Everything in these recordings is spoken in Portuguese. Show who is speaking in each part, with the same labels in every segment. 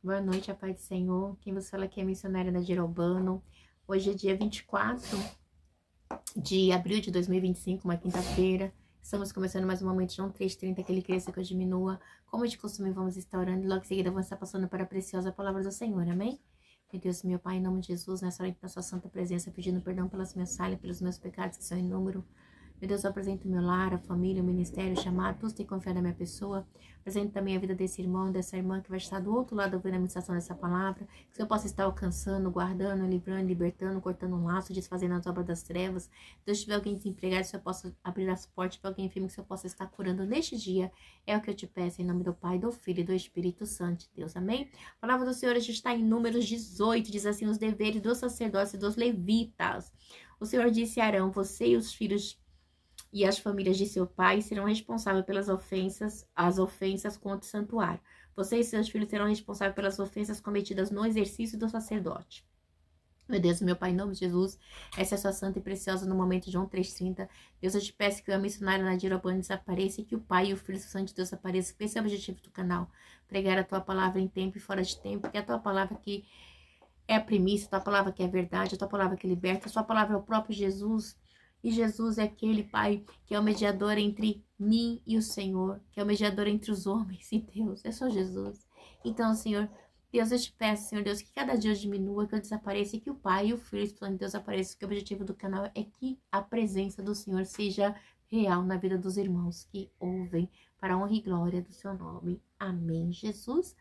Speaker 1: Boa noite, a paz do Senhor. Quem você fala aqui é a missionária da Gerobano. Hoje é dia 24 de abril de 2025, uma quinta-feira. Estamos começando mais um momento de João 3:30, que ele cresça, que eu diminua. Como de costume, vamos estar orando e logo em seguida vamos estar passando para a preciosa palavra do Senhor, amém? Meu Deus, meu Pai, em nome de Jesus, nessa hora na sua santa presença, pedindo perdão pelas minhas falhas, pelos meus pecados que são em número. Meu Deus, eu apresento o meu lar, a família, o ministério, o chamado, todos têm confiado na minha pessoa. Apresento também a vida desse irmão, dessa irmã que vai estar do outro lado ouvindo a ministração dessa palavra. Que eu possa estar alcançando, guardando, livrando, libertando, cortando um laço, desfazendo as obras das trevas. Deus, se tiver alguém desempregado, se eu possa abrir as portas para alguém enfermo, que eu possa estar curando neste dia. É o que eu te peço, em nome do Pai, do Filho e do Espírito Santo de Deus. Amém? A palavra do Senhor hoje está em Números 18, diz assim: os deveres dos sacerdotes e dos levitas. O Senhor disse a Arão: você e os filhos e as famílias de seu pai serão responsáveis pelas as ofensas contra o santuário. Você e seus filhos serão responsáveis pelas ofensas cometidas no exercício do sacerdote. Meu Deus, meu Pai, em nome de Jesus, essa é a sua santa e preciosa no momento de João 3:30. Deus, eu te peço que o missionário na Gerobano desapareça e que o Pai e o Filho e o Santo de Deus apareçam. Esse é o objetivo do canal. Pregar a tua palavra em tempo e fora de tempo, que é a tua palavra que é a primícia, a tua palavra que é a verdade, a tua palavra que liberta, a tua palavra é o próprio Jesus. E Jesus é aquele, Pai, que é o mediador entre mim e o Senhor, que é o mediador entre os homens e Deus. É só Jesus. Então, Senhor, Deus, eu te peço, Senhor Deus, que cada dia eu diminua, que eu desapareça e que o Pai e o Filho e o Espírito de Deus apareçam, porque o objetivo do canal é que a presença do Senhor seja real na vida dos irmãos que ouvem, para a honra e glória do seu nome. Amém, Jesus.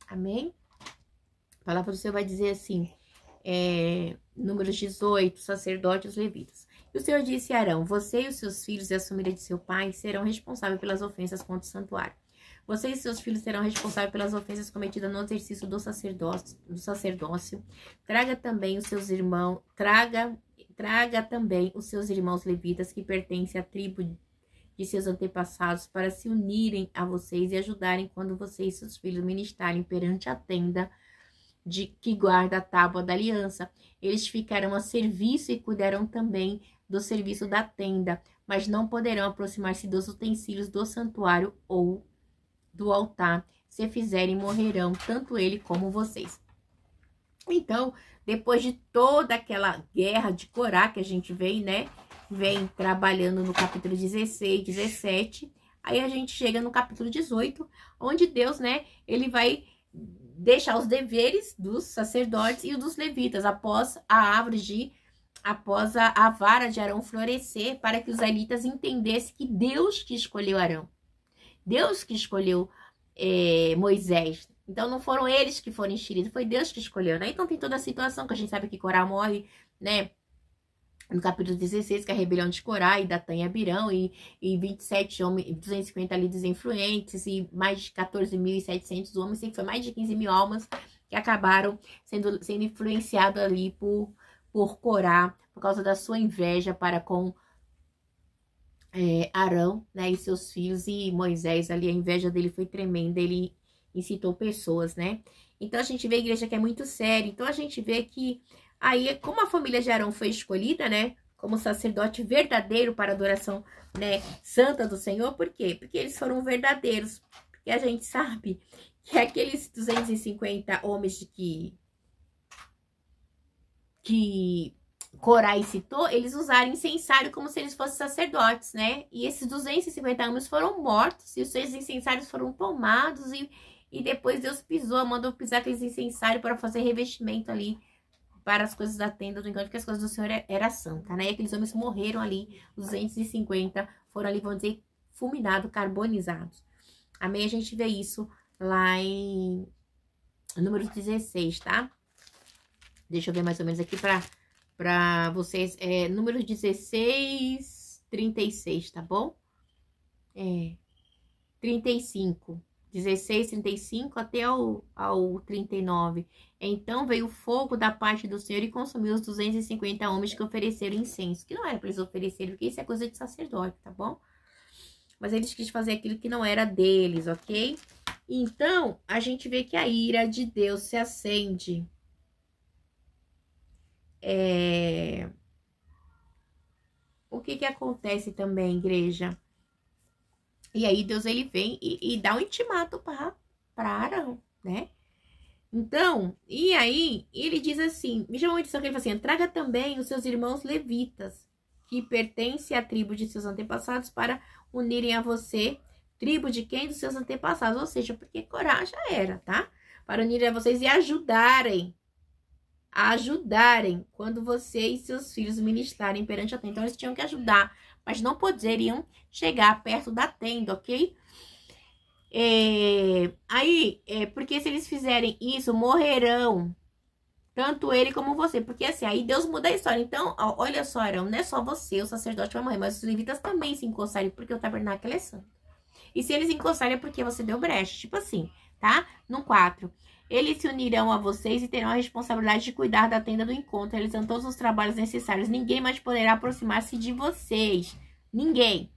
Speaker 1: Amém. A palavra do Senhor vai dizer assim, Números 18, sacerdotes e os levitas. E o Senhor disse a Arão: você e os seus filhos e a família de seu pai serão responsáveis pelas ofensas contra o santuário. Você e seus filhos serão responsáveis pelas ofensas cometidas no exercício do sacerdócio. Traga também os seus irmãos, traga também os seus irmãos levitas que pertencem à tribo de seus antepassados para se unirem a vocês e ajudarem quando você e seus filhos ministrarem perante a tenda de que guarda a tábua da aliança. Eles ficarão a serviço e cuidarão também do serviço da tenda, mas não poderão aproximar-se dos utensílios do santuário ou do altar. Se fizerem, morrerão, tanto ele como vocês. Então, depois de toda aquela guerra de Corá que a gente vem, né? Vem trabalhando no capítulo 16, 17. Aí a gente chega no capítulo 18, onde Deus, né? Ele vai deixar os deveres dos sacerdotes e dos levitas após a vara de Arão florescer, para que os israelitas entendessem que Deus que escolheu Arão, Deus que escolheu Moisés. Então não foram eles que foram enxeridos, foi Deus que escolheu, né? Então tem toda a situação que a gente sabe que Corá morre, né? No capítulo 16, que é a rebelião de Corá e Datã e Abirão, e 27 homens, 250 líderes influentes, e mais de 14.700 homens, que foi mais de 15 mil almas que acabaram sendo influenciados ali por Corá, por causa da sua inveja para com Arão, né, e seus filhos, e Moisés ali, a inveja dele foi tremenda, ele incitou pessoas, né? Então a gente vê a igreja que é muito séria, então a gente vê que aí, como a família de Arão foi escolhida, né, como sacerdote verdadeiro para a adoração, né, santa do Senhor, por quê? Porque eles foram verdadeiros, porque a gente sabe que aqueles 250 homens que Corá citou, eles usaram incensário como se eles fossem sacerdotes, né? E esses 250 homens foram mortos, e os seus incensários foram tomados, e depois Deus mandou pisar aqueles incensários para fazer revestimento ali para as coisas da tenda do encontro, porque as coisas do Senhor era santa, né? E aqueles homens morreram ali, 250 foram ali, vamos dizer, fulminados, carbonizados. Amém? A gente vê isso lá em Números 16, tá? Deixa eu ver mais ou menos aqui para vocês. Números 16, 36, tá bom? 35. 16, 35 até ao 39. Então veio o fogo da parte do Senhor e consumiu os 250 homens que ofereceram incenso. Que não era para eles oferecerem, porque isso é coisa de sacerdote, tá bom? Mas eles quis fazer aquilo que não era deles, ok? Então, a gente vê que a ira de Deus se acende. O que acontece também, igreja? E aí Deus, ele vem e dá um intimato para Arão, né? Então, e aí, ele diz assim, me chamou a atenção que ele fala assim, traga também os seus irmãos levitas, que pertencem à tribo de seus antepassados, para unirem a você, tribo de quem? Dos seus antepassados, ou seja, porque Corá já era, tá? Para unirem a vocês e ajudarem, quando você e seus filhos ministrarem perante a tenda. Então, eles tinham que ajudar, mas não poderiam chegar perto da tenda, ok? Porque se eles fizerem isso, morrerão, tanto ele como você, porque assim, aí Deus muda a história. Então, ó, olha só, Arão, não é só você, o sacerdote vai morrer, mas os levitas também se encostarem, porque o tabernáculo é santo. E se eles encostarem é porque você deu brecha, tipo assim, tá? No 4, eles se unirão a vocês e terão a responsabilidade de cuidar da tenda do encontro, realizando todos os trabalhos necessários. Ninguém mais poderá aproximar-se de vocês. Ninguém.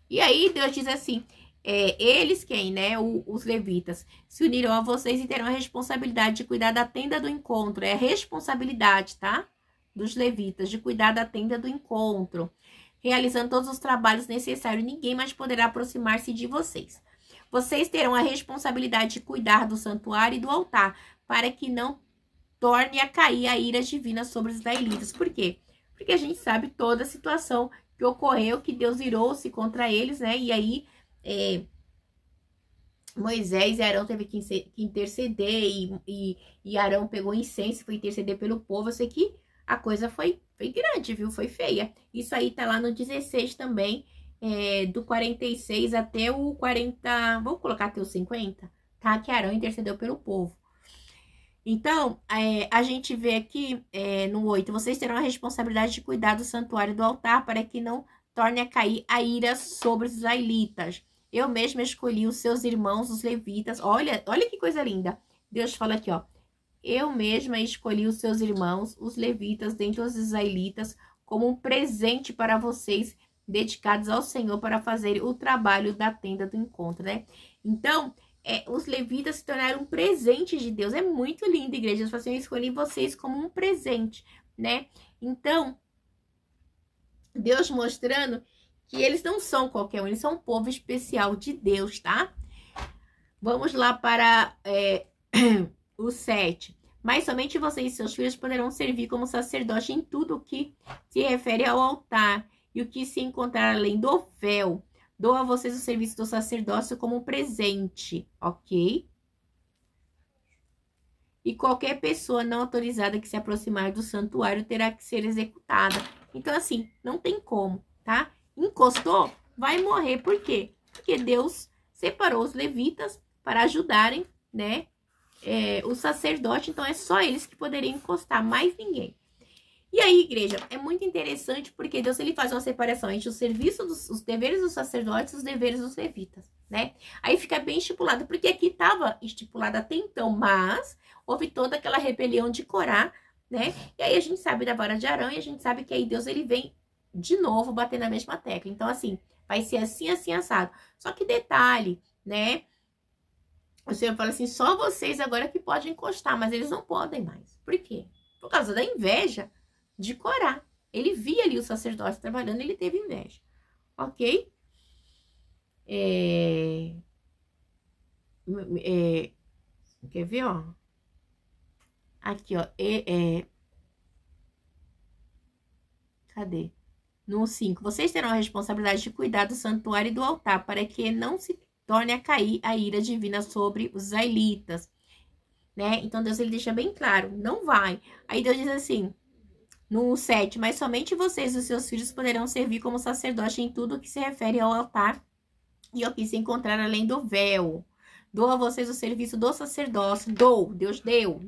Speaker 1: E aí Deus diz assim, eles quem, né? Os levitas se unirão a vocês e terão a responsabilidade de cuidar da tenda do encontro. É a responsabilidade, tá? Dos levitas, de cuidar da tenda do encontro. Realizando todos os trabalhos necessários. Ninguém mais poderá aproximar-se de vocês. Vocês terão a responsabilidade de cuidar do santuário e do altar, para que não torne a cair a ira divina sobre os israelitas. Por quê? Porque a gente sabe toda a situação que ocorreu, que Deus irou-se contra eles, né? E aí, Moisés e Arão teve que interceder, e Arão pegou incenso e foi interceder pelo povo. Eu sei que a coisa foi grande, viu? Foi feia. Isso aí tá lá no 16 também, do 46 até o 40, vamos colocar até o 50, tá? Que Arão intercedeu pelo povo. Então, a gente vê aqui no 8, vocês terão a responsabilidade de cuidar do santuário e do altar para que não torne a cair a ira sobre os israelitas. Eu mesma escolhi os seus irmãos, os levitas. Olha que coisa linda. Deus fala aqui, ó. Eu mesma escolhi os seus irmãos, os levitas, dentre os israelitas, como um presente para vocês, dedicados ao Senhor para fazer o trabalho da tenda do encontro, né? Então, os levitas se tornaram um presente de Deus. É muito lindo, igreja. Eles falam assim, eu escolhi vocês como um presente, né? Então, Deus mostrando que eles não são qualquer um, eles são um povo especial de Deus, tá? Vamos lá para o 7. Mas somente vocês e seus filhos poderão servir como sacerdote em tudo o que se refere ao altar e o que se encontrar além do véu. Dou a vocês o serviço do sacerdócio como um presente, ok? E qualquer pessoa não autorizada que se aproximar do santuário terá que ser executada. Então, assim, não tem como, tá? Encostou, vai morrer. Por quê? Porque Deus separou os levitas para ajudarem, né? O sacerdote, então é só eles que poderiam encostar, mais ninguém. E aí, igreja, é muito interessante porque Deus ele faz uma separação entre o serviço os deveres dos sacerdotes e os deveres dos levitas, né? Aí fica bem estipulado, porque aqui estava estipulado até então, mas houve toda aquela rebelião de Corá, né? E aí a gente sabe da vara de Arão e a gente sabe que aí Deus ele vem de novo bater na mesma tecla. Então, assim, vai ser assim, assim, assado. Só que detalhe, né? O Senhor fala assim, só vocês agora que podem encostar, mas eles não podem mais. Por quê? Por causa da inveja de Corá. Ele via ali o sacerdote trabalhando, ele teve inveja. Ok? Quer ver, ó? Aqui, ó. Cadê? No 5. Vocês terão a responsabilidade de cuidar do santuário e do altar, para que não se torne a cair a ira divina sobre os israelitas. Né? Então, Deus ele deixa bem claro, não vai. Aí Deus diz assim, no 7, mas somente vocês e os seus filhos poderão servir como sacerdote em tudo que se refere ao altar e ao que se encontrar além do véu. Dou a vocês o serviço do sacerdócio. Deus deu.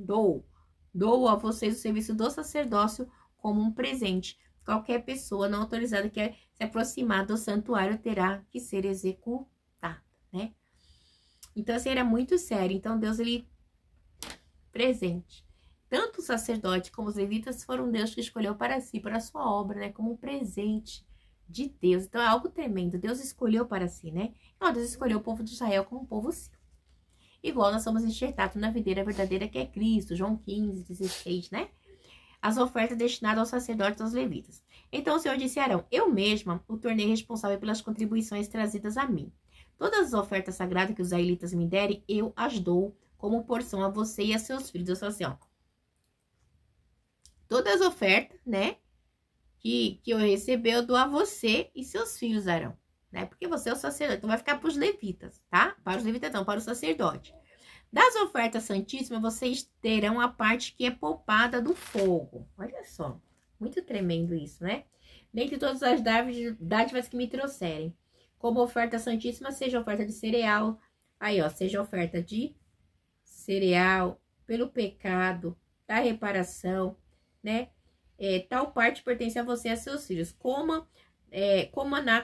Speaker 1: Dou a vocês o serviço do sacerdócio como um presente. Qualquer pessoa não autorizada que se aproximar do santuário terá que ser executada, né? Então, assim, era muito sério. Então, Deus, ele... presente. Tanto o sacerdote como os levitas foram Deus que escolheu para si, para a sua obra, né? Como um presente de Deus. Então, é algo tremendo. Deus escolheu para si, né? Então, Deus escolheu o povo de Israel como um povo seu. Igual nós somos enxertados na videira verdadeira que é Cristo. João 15, 16, né? As ofertas destinadas aos sacerdotes e aos levitas. Então, o Senhor disse a Arão, eu mesma o tornei responsável pelas contribuições trazidas a mim. Todas as ofertas sagradas que os israelitas me derem, eu as dou como porção a você e a seus filhos. Eu falo assim, ó. Todas as ofertas, né, que eu receber, eu dou a você e seus filhos, Arão, né? Porque você é o sacerdote, então vai ficar para os levitas, tá? Para os levitas não, para o sacerdote. Das ofertas santíssimas, vocês terão a parte que é poupada do fogo. Olha só, muito tremendo isso, né? Dentre todas as dádivas que me trouxerem. Como oferta santíssima, seja oferta de cereal. Aí, ó, seja oferta de cereal, pelo pecado, da reparação, né? Tal parte pertence a você e a seus filhos. Coma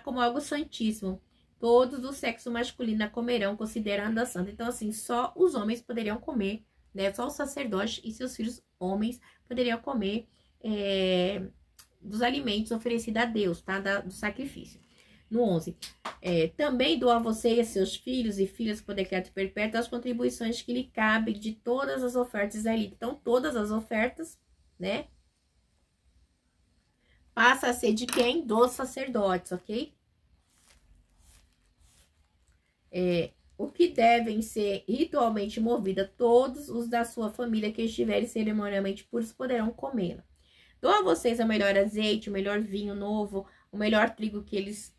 Speaker 1: como algo santíssimo. Todos do sexo masculino a comerão, considerando a santa. Então, assim, só os homens poderiam comer, né? Só os sacerdotes e seus filhos homens poderiam comer dos alimentos oferecidos a Deus, tá? Do sacrifício. No 11. Também dou a você e a seus filhos e filhas por decreto perpétuo as contribuições que lhe cabem de todas as ofertas israelitas. Então, todas as ofertas, né? Passa a ser de quem? Dos sacerdotes, ok? O que devem ser ritualmente movidas, todos os da sua família que estiverem cerimonialmente puros poderão comê-la. Dou a vocês o melhor azeite, o melhor vinho novo, o melhor trigo que eles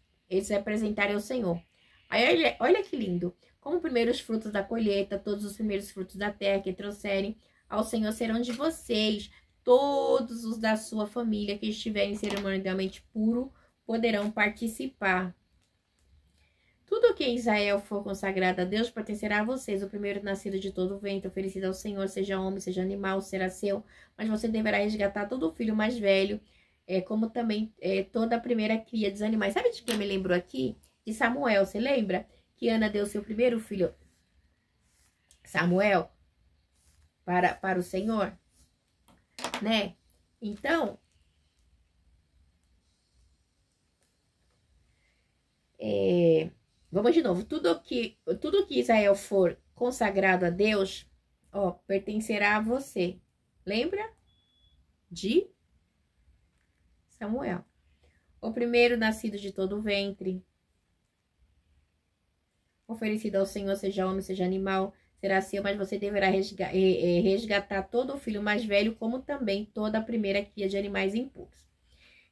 Speaker 1: apresentarem ao Senhor. Aí, olha que lindo. Como primeiros frutos da colheita, todos os primeiros frutos da terra que trouxerem ao Senhor serão de vocês. Todos os da sua família que estiverem cerimonialmente puro poderão participar. Tudo que em Israel for consagrado a Deus pertencerá a vocês. O primeiro nascido de todo o ventre oferecido ao Senhor, seja homem, seja animal, será seu. Mas você deverá resgatar todo o filho mais velho, como também toda a primeira cria dos animais. Sabe de quem me lembrou aqui? De Samuel. Você lembra que Ana deu seu primeiro filho, Samuel, para o Senhor? Né? Então, vamos de novo. Tudo que Israel for consagrado a Deus, ó, pertencerá a você. Lembra? De Samuel. O primeiro nascido de todo o ventre, oferecido ao Senhor, seja homem, seja animal, será seu, mas você deverá resgatar todo o filho mais velho, como também toda a primeira cria de animais impuros.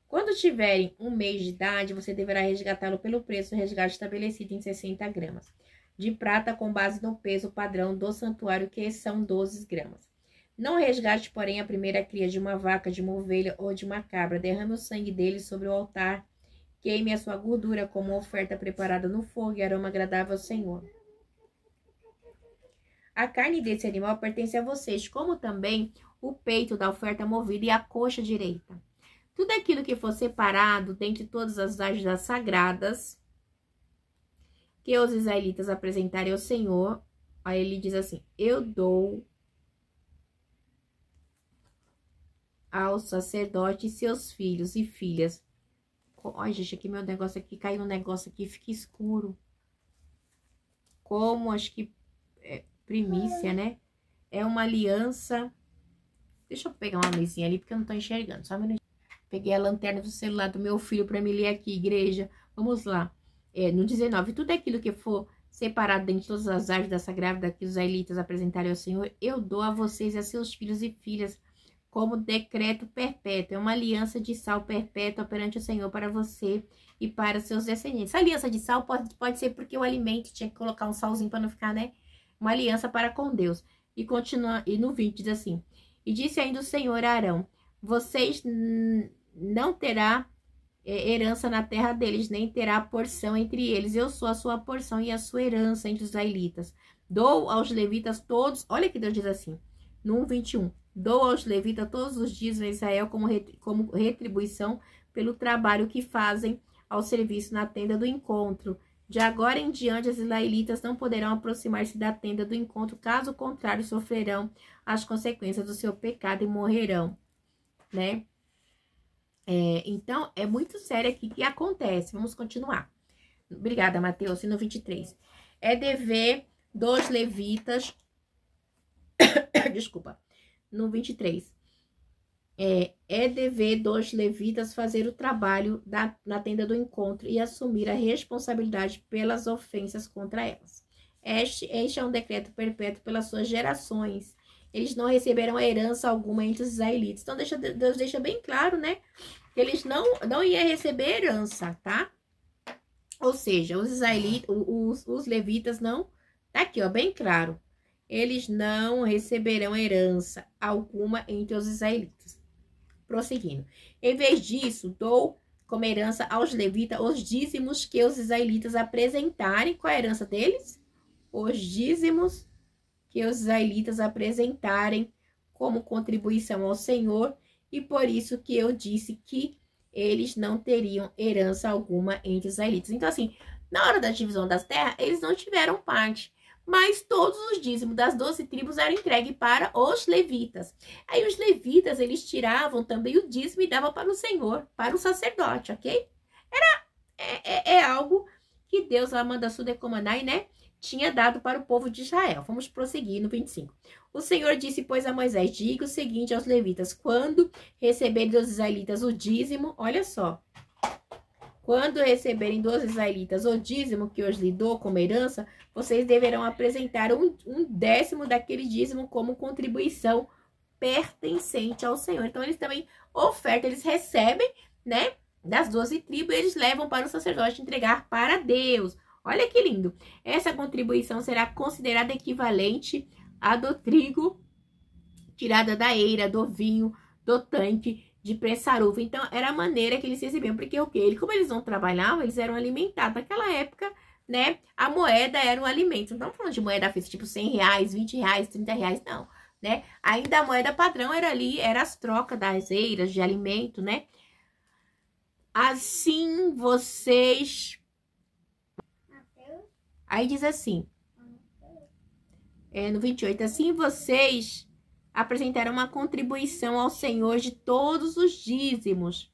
Speaker 1: Quando tiverem 1 mês de idade, você deverá resgatá-lo pelo preço resgate estabelecido em 60 gramas de prata, com base no peso padrão do santuário, que são 12 gramas. Não resgate, porém, a primeira cria de uma vaca, de uma ovelha ou de uma cabra. Derrame o sangue dele sobre o altar. Queime a sua gordura como oferta preparada no fogo e aroma agradável ao Senhor. A carne desse animal pertence a vocês, como também o peito da oferta movida e a coxa direita. Tudo aquilo que for separado dentre todas as dádivas sagradas que os israelitas apresentarem ao Senhor, aí ele diz assim: eu dou ao sacerdote e seus filhos e filhas. Ai, gente, aqui meu negócio aqui, caiu um negócio aqui, fica escuro. Como, acho que primícia, né? É uma aliança. Deixa eu pegar uma luzinha ali, porque eu não tô enxergando. Só um minutinho. Peguei a lanterna do celular do meu filho para me ler aqui, igreja. Vamos lá. No 19, tudo aquilo que for separado dentre todas as árvores dessa grávida que os israelitas apresentarem ao Senhor, eu dou a vocês e a seus filhos e filhas como decreto perpétuo. É uma aliança de sal perpétua perante o Senhor para você e para seus descendentes. A aliança de sal pode ser porque o alimento tinha que colocar um salzinho para não ficar, né? Uma aliança para com Deus. E continua, e no 20 diz assim: e disse ainda o Senhor a Arão: vocês não terá herança na terra deles, nem terá porção entre eles. Eu sou a sua porção e a sua herança entre os israelitas. Dou aos levitas todos, olha que Deus diz assim, no 1:21, dou aos levitas todos os dias em Israel como retribuição pelo trabalho que fazem ao serviço na tenda do encontro. De agora em diante, os israelitas não poderão aproximar-se da tenda do encontro, caso contrário, sofrerão as consequências do seu pecado e morrerão, né? Então, é muito sério aqui que acontece. Vamos continuar. Obrigada, Mateus. No 23. É dever dos levitas... Desculpa. No 23. É dever dos levitas fazer o trabalho na tenda do encontro e assumir a responsabilidade pelas ofensas contra elas. Este é um decreto perpétuo pelas suas gerações. Eles não receberam herança alguma entre os israelitas. Então, Deus deixa bem claro, né? Que eles não iam receber herança, tá? Ou seja, os israelitas, os levitas não... Tá aqui, ó, bem claro. Eles não receberão herança alguma entre os israelitas. Prosseguindo. Em vez disso, dou como herança aos levitas os dízimos que os israelitas apresentarem. Qual é a herança deles? Os dízimos que os israelitas apresentarem como contribuição ao Senhor, e por isso que eu disse que eles não teriam herança alguma entre os israelitas. Então, assim, na hora da divisão das terras, eles não tiveram parte, mas todos os dízimos das 12 tribos eram entregues para os levitas. Aí os levitas, eles tiravam também o dízimo e davam para o Senhor, para o sacerdote, ok? É algo que Deus lá manda Sudecomanai, né? Tinha dado para o povo de Israel. Vamos prosseguir no 25. O Senhor disse, pois, a Moisés, diga o seguinte aos levitas, quando receberem dos israelitas o dízimo, olha só, quando receberem dos israelitas o dízimo que hoje lhe dou como herança, vocês deverão apresentar um décimo daquele dízimo como contribuição pertencente ao Senhor. Então, eles também ofertam, eles recebem, né, das 12 tribos, eles levam para o sacerdote entregar para Deus. Olha que lindo. Essa contribuição será considerada equivalente à do trigo, tirada da eira, do vinho, do tanque, de pressar uva. Então, era a maneira que eles recebiam. Porque o quê? Como eles não trabalhavam, eles eram alimentados. Naquela época, né, a moeda era um alimento. Não estamos falando de moeda fixa, tipo 100 reais, 20 reais, 30 reais, não. Né? Ainda a moeda padrão era ali, era as trocas das eiras de alimento, né? Assim vocês... Aí diz assim, no 28, assim vocês apresentaram uma contribuição ao Senhor de todos os dízimos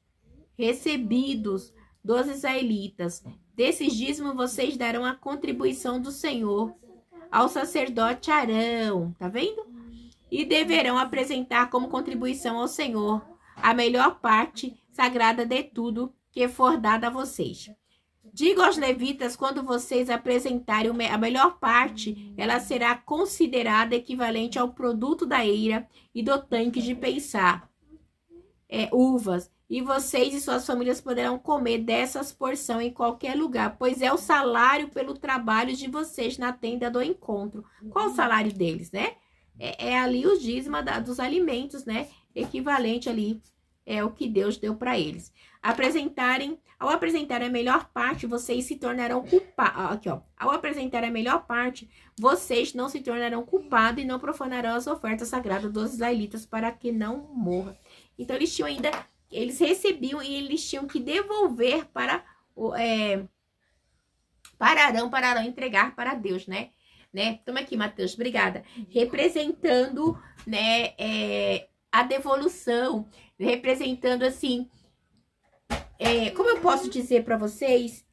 Speaker 1: recebidos dos israelitas. Desses dízimos vocês darão a contribuição do Senhor ao sacerdote Arão, tá vendo? E deverão apresentar como contribuição ao Senhor a melhor parte sagrada de tudo que for dada a vocês. Digo aos levitas, quando vocês apresentarem a melhor parte, ela será considerada equivalente ao produto da eira e do tanque de pensar, uvas. E vocês e suas famílias poderão comer dessas porções em qualquer lugar, pois é o salário pelo trabalho de vocês na tenda do encontro. Qual o salário deles, né? É ali o dízimo dos alimentos, né? Equivalente ali, é o que Deus deu para eles. Ao apresentar a melhor parte, vocês se tornarão culpados. Aqui, ó. Ao apresentar a melhor parte, vocês não se tornarão culpados e não profanarão as ofertas sagradas dos israelitas para que não morra. Então, eles recebiam e eles tinham que devolver para Arão entregar para Deus, né? Toma aqui, Mateus, obrigada. Representando, né, a devolução, representando assim, como eu posso dizer para vocês,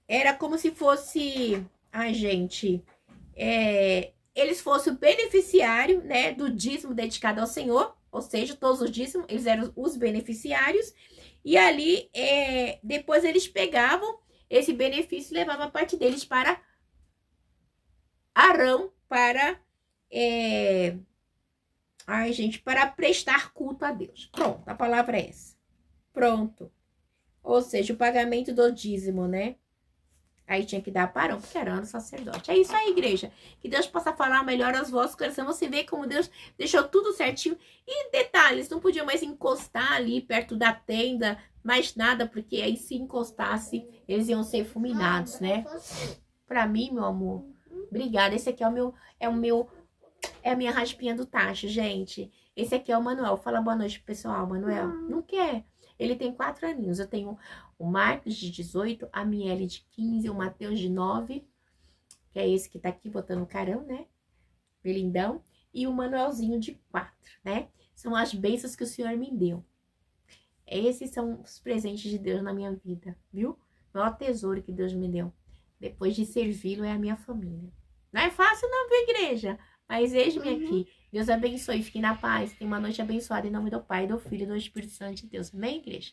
Speaker 1: era como se fosse, gente, eles fossem o beneficiário, né, do dízimo dedicado ao Senhor, ou seja, todos os dízimos, eles eram os beneficiários, e ali, depois eles pegavam esse benefício e levavam a parte deles para Arão, para para prestar culto a Deus. Pronto, a palavra é essa. Pronto. Ou seja, o pagamento do dízimo, né? Aí tinha que dar para Arão, porque era o sacerdote. É isso aí, igreja. Que Deus possa falar melhor aos vossos corações. Você vê como Deus deixou tudo certinho. E detalhes, não podiam mais encostar ali perto da tenda, mais nada, porque aí se encostasse, eles iam ser fulminados, né? Pra mim, meu amor, obrigada. Esse aqui é a minha raspinha do tacho, gente. Esse aqui é o Manuel. Fala boa noite pro pessoal, Manuel. Não quer. Ele tem 4 aninhos. Eu tenho o Marcos de 18, a Miele de 15, o Mateus de 9, que é esse que tá aqui botando carão, né? Belindão. E o Manuelzinho de 4, né? São as bênçãos que o Senhor me deu. Esses são os presentes de Deus na minha vida, viu? O maior tesouro que Deus me deu. Depois de servi-lo é a minha família. Não é fácil não, viu, igreja? Mas eis-me aqui. Deus abençoe, fiquem na paz. Tenha uma noite abençoada em nome do Pai, do Filho e do Espírito Santo de Deus. Amém, igreja?